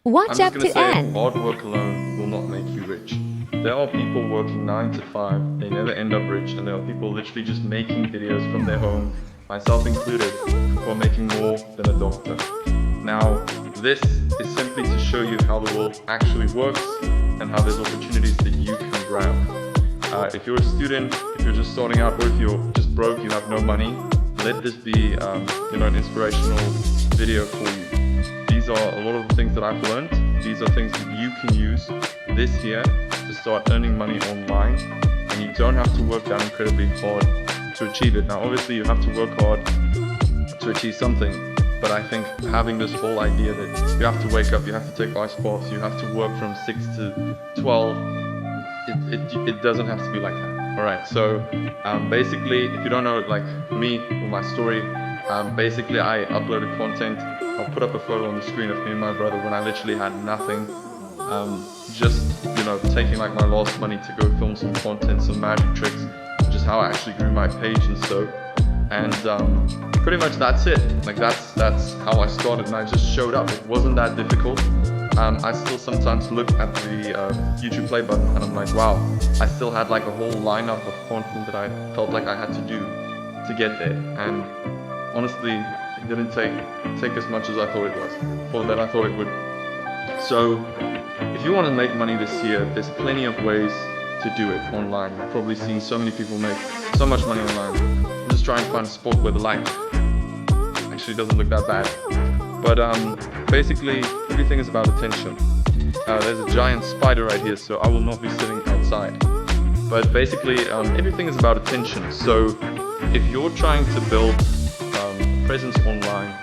I'm Watch just up gonna to say end. hard work alone will not make you rich. There are people working 9 to 5, they never end up rich, and there are people literally just making videos from their home, myself included, who are making more than a doctor. Now, this is simply to show you how the world actually works and how there's opportunities that you can grab. If you're a student, if you're just starting out, or if you're just broke, you have no money, let this be an inspirational video for you. These are a lot of the things that I've learned. These are things that you can use this year to start earning money online, and you don't have to work that incredibly hard to achieve it. Now, obviously, you have to work hard to achieve something, but I think having this whole idea that you have to wake up, you have to take ice baths, you have to work from 6 to 12, it doesn't have to be like that. All right, so basically, if you don't know like me or my story, basically I uploaded content. I'll put up a photo on the screen of me and my brother when I literally had nothing, just taking like my last money to go film some content, some magic tricks, which is how I actually grew my page and so. And pretty much that's it. Like that's how I started, and I just showed up. It wasn't that difficult. I still sometimes look at the YouTube play button and I'm like, wow, I still had like a whole lineup of content that I felt like I had to do to get there. And honestly, it didn't take as much as I thought it was, or that I thought it would. So if you want to make money this year, there's plenty of ways to do it online. You've probably seen so many people make so much money online. Just try and find a sport where the light actually doesn't look that bad. But basically, everything is about attention. There's a giant spider right here, so I will not be sitting outside. But basically, everything is about attention. So if you're trying to build a presence online,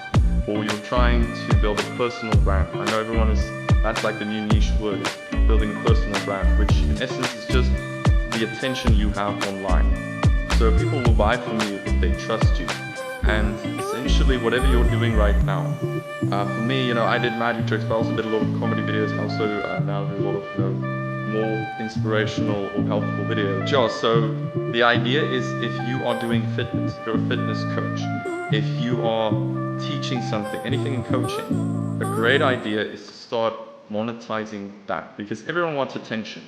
or you're trying to build a personal brand, I know that's like the new niche word, building a personal brand, which in essence is just the attention you have online. So people will buy from you if they trust you. And essentially, whatever you're doing right now, for me, I did magic tricks, but I also did a lot of comedy videos. I also now do a lot of more inspirational or helpful videos. Sure. So the idea is, if you are doing fitness, if you're a fitness coach, if you are teaching something, anything in coaching, a great idea is to start monetizing that, because everyone wants attention.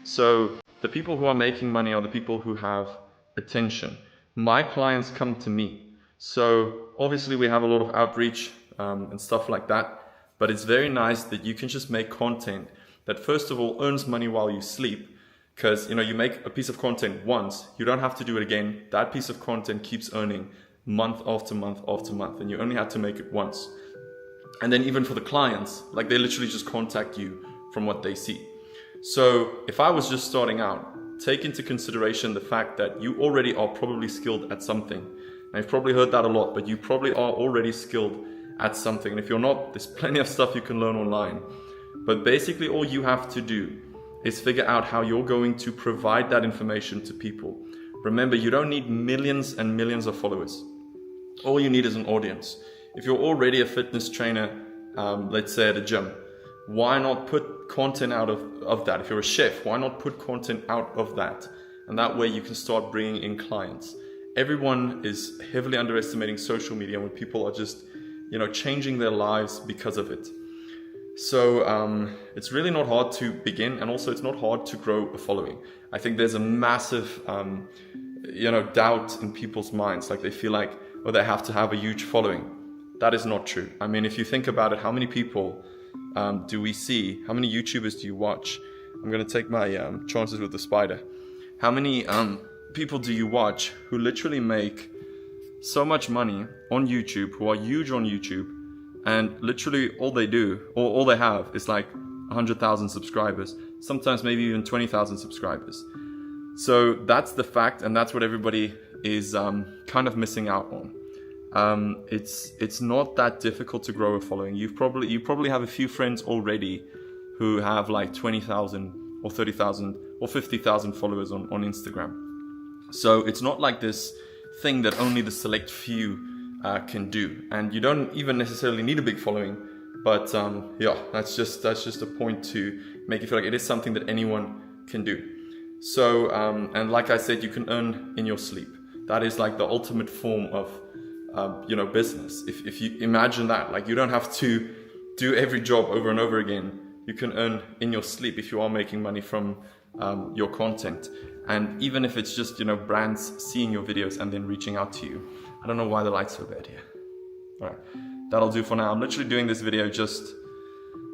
So the people who are making money are the people who have attention. My clients come to me. So obviously we have a lot of outreach and stuff like that, but it's very nice that you can just make content that first of all earns money while you sleep, because you make a piece of content once, you don't have to do it again. That piece of content keeps earning month after month after month, and you only had to make it once. And then even for the clients, like they literally just contact you from what they see. So if I was just starting out, take into consideration the fact that you already are probably skilled at something. Now, you've probably heard that a lot, but you probably are already skilled at something. And if you're not, there's plenty of stuff you can learn online. But basically all you have to do is figure out how you're going to provide that information to people. Remember, you don't need millions and millions of followers. All you need is an audience. If you're already a fitness trainer, let's say at a gym, why not put content out of that? If you're a chef, why not put content out of that? And that way you can start bringing in clients. Everyone is heavily underestimating social media when people are just, changing their lives because of it. So it's really not hard to begin, and also it's not hard to grow a following. I think there's a massive, doubt in people's minds. Like they feel like, they have to have a huge following. That is not true. I mean, if you think about it, how many people do we see? How many YouTubers do you watch? I'm going to take my chances with the spider. How many people do you watch who literally make so much money on YouTube, who are huge on YouTube, and literally all they do, or all they have, is like 100,000 subscribers, sometimes maybe even 20,000 subscribers. So that's the fact, and that's what everybody is kind of missing out on. It's not that difficult to grow a following. You probably have a few friends already who have like 20,000 or 30,000 or 50,000 followers on Instagram. So it's not like this thing that only the select few can do, and you don't even necessarily need a big following. But that's just a point to make you feel like it is something that anyone can do. So and like I said, you can earn in your sleep. That is like the ultimate form of business. If you imagine that, like you don't have to do every job over and over again, you can earn in your sleep if you are making money from your content. And even if it's just, brands seeing your videos and then reaching out to you. I don't know why the light's so bad here. All right, that'll do for now. I'm literally doing this video just,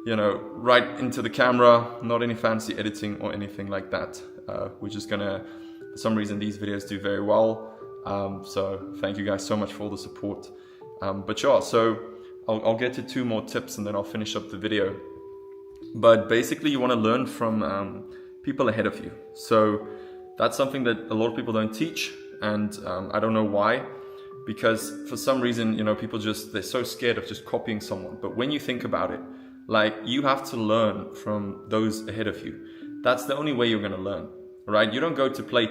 right into the camera, not any fancy editing or anything like that. We're just gonna, for some reason, these videos do very well. So thank you guys so much for all the support. But yeah, so I'll get to 2 more tips and then I'll finish up the video. But basically you want to learn from people ahead of you. So that's something that a lot of people don't teach, and I don't know why, because for some reason, people they're so scared of just copying someone. But when you think about it, like, you have to learn from those ahead of you. That's the only way you're going to learn, right? You don't go to play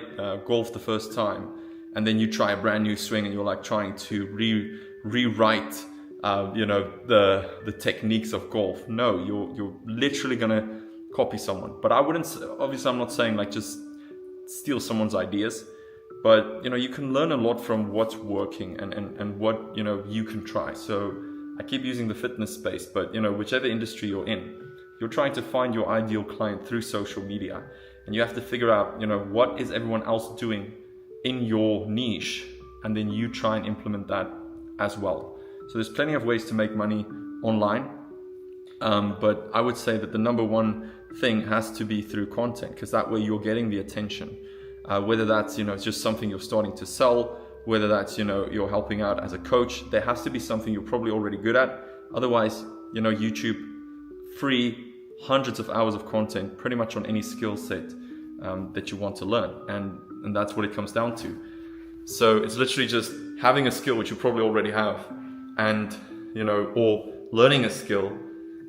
golf the first time and then you try a brand new swing and you're like trying to rewrite the techniques of golf. No, you're literally gonna copy someone. But I wouldn't, obviously I'm not saying like just steal someone's ideas, but you can learn a lot from what's working and what you can try. So I keep using the fitness space, but whichever industry you're in, you're trying to find your ideal client through social media, and you have to figure out what is everyone else doing in your niche, and then you try and implement that as well. So there's plenty of ways to make money online, but I would say that the number one thing has to be through content, because that way you're getting the attention. Whether that's it's just something you're starting to sell, whether that's you're helping out as a coach, there has to be something you're probably already good at. Otherwise, YouTube, free hundreds of hours of content pretty much on any skill set that you want to learn, and that's what it comes down to. So it's literally just having a skill which you probably already have, and or learning a skill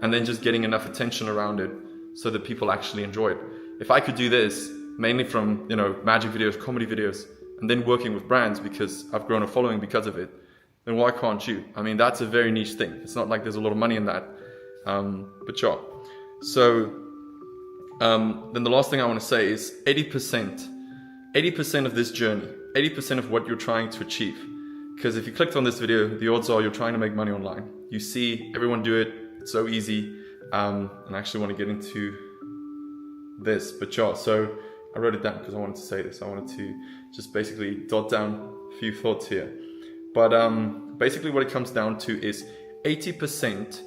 and then just getting enough attention around it so that people actually enjoy it. If I could do this mainly from magic videos, comedy videos, and then working with brands because I've grown a following because of it, then why can't you? I mean, that's a very niche thing. It's not like there's a lot of money in that, but sure. So then the last thing I want to say is 80% of this journey, 80% of what you're trying to achieve. Because if you clicked on this video, the odds are you're trying to make money online. You see everyone do it, it's so easy. And I actually want to get into this, but yeah, so I wrote it down because I wanted to say this. I wanted to just basically jot down a few thoughts here. But basically what it comes down to is 80%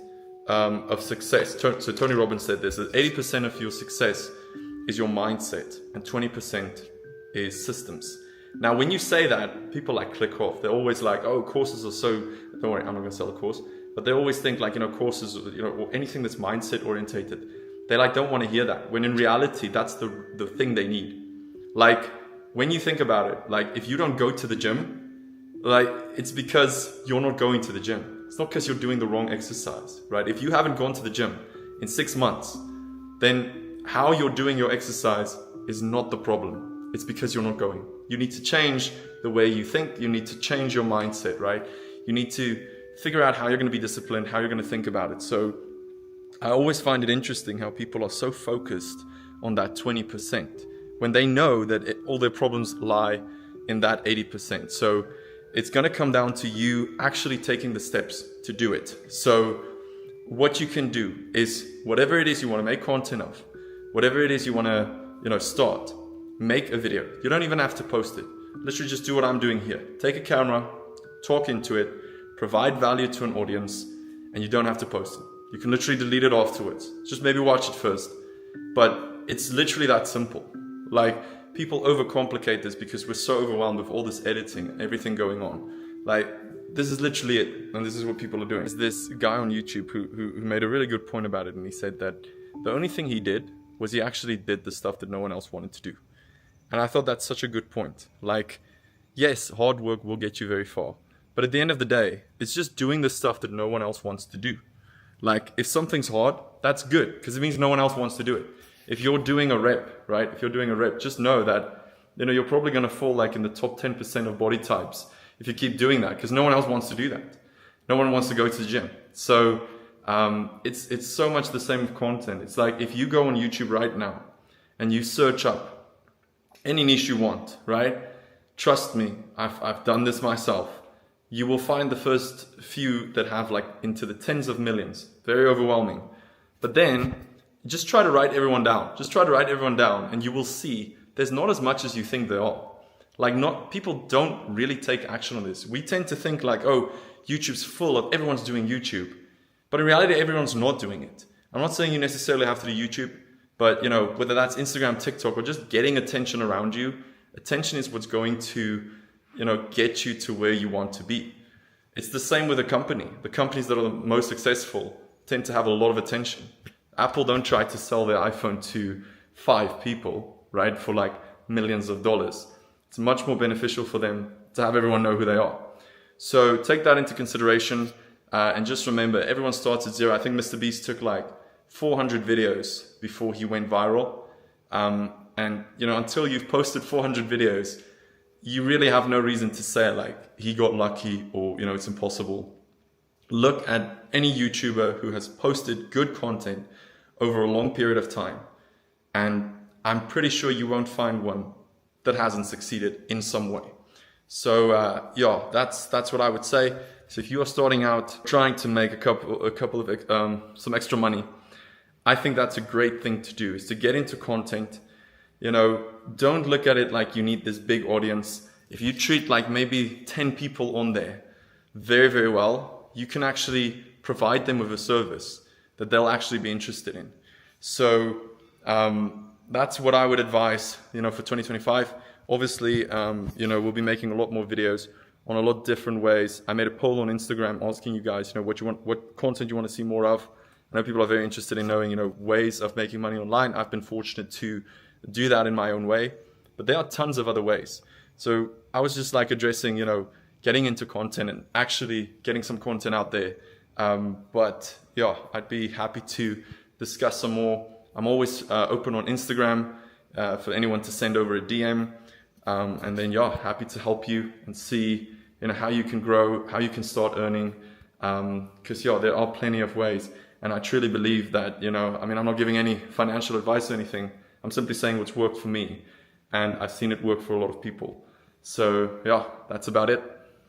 of success. So Tony Robbins said this, that 80% of your success is your mindset and 20% is systems. Now, when you say that, people like click off. They're always like, oh, courses are so, don't worry, I'm not gonna sell a course. But they always think like, courses, or anything that's mindset orientated. They like don't want to hear that. When in reality, that's the thing they need. Like, when you think about it, like if you don't go to the gym, like it's because you're not going to the gym. It's not because you're doing the wrong exercise, right? If you haven't gone to the gym in 6 months, then how you're doing your exercise is not the problem. It's because you're not going. You need to change the way you think. You need to change your mindset, right? You need to figure out how you're going to be disciplined, how you're going to think about it. So I always find it interesting how people are so focused on that 20% when they know that all their problems lie in that 80%. So it's going to come down to you actually taking the steps to do it. So what you can do is whatever it is you want to make content of, whatever it is you want to, start, make a video. You don't even have to post it. Literally just do what I'm doing here. Take a camera, talk into it, provide value to an audience, and you don't have to post it. You can literally delete it afterwards. Just maybe watch it first. But it's literally that simple. Like, people overcomplicate this because we're so overwhelmed with all this editing and everything going on. Like, this is literally it, and this is what people are doing. There's this guy on YouTube who made a really good point about it, and he said that the only thing he did was he actually did the stuff that no one else wanted to do. And I thought that's such a good point. Like, yes, hard work will get you very far. But at the end of the day, it's just doing the stuff that no one else wants to do. Like, if something's hard, that's good, because it means no one else wants to do it. If you're doing a rep, right? If you're doing a rep, just know that, you're probably going to fall like in the top 10% of body types if you keep doing that, because no one else wants to do that. No one wants to go to the gym. So it's so much the same with content. It's like if you go on YouTube right now and you search up any niche you want, right? Trust me, I've done this myself. you will find the first few that have like into the tens of millions. Very overwhelming. But then just try to write everyone down. Just try to write everyone down and you will see there's not as much as you think there are. Like people don't really take action on this. We tend to think like, oh, YouTube's full of everyone's doing YouTube. But in reality, everyone's not doing it. I'm not saying you necessarily have to do YouTube, but whether that's Instagram, TikTok, or just getting attention around you, attention is what's going to, get you to where you want to be. It's the same with a company. The companies that are the most successful tend to have a lot of attention. Apple don't try to sell their iPhone to 5 people, right? For like millions of dollars. It's much more beneficial for them to have everyone know who they are. So take that into consideration. And just remember, everyone starts at zero. I think Mr. Beast took like 400 videos before he went viral. And until you've posted 400 videos, you really have no reason to say like he got lucky or, it's impossible. Look at any YouTuber who has posted good content over a long period of time. And I'm pretty sure you won't find one that hasn't succeeded in some way. So that's what I would say. So if you are starting out trying to make a couple of some extra money, I think that's a great thing to do, is to get into content. Don't look at it like you need this big audience. If you treat like maybe 10 people on there very, very well, you can actually provide them with a service that they'll actually be interested in. So that's what I would advise, for 2025. Obviously, we'll be making a lot more videos on a lot of different ways. I made a poll on Instagram asking you guys, what content you want to see more of. I know people are very interested in knowing, ways of making money online. I've been fortunate to do that in my own way, but there are tons of other ways. So I was just like addressing, getting into content and actually getting some content out there. But yeah, I'd be happy to discuss some more. I'm always open on Instagram for anyone to send over a DM. And then, happy to help you and see, how you can grow, how you can start earning. Because, there are plenty of ways. And I truly believe that, I'm not giving any financial advice or anything. I'm simply saying what's worked for me. And I've seen it work for a lot of people. So, that's about it.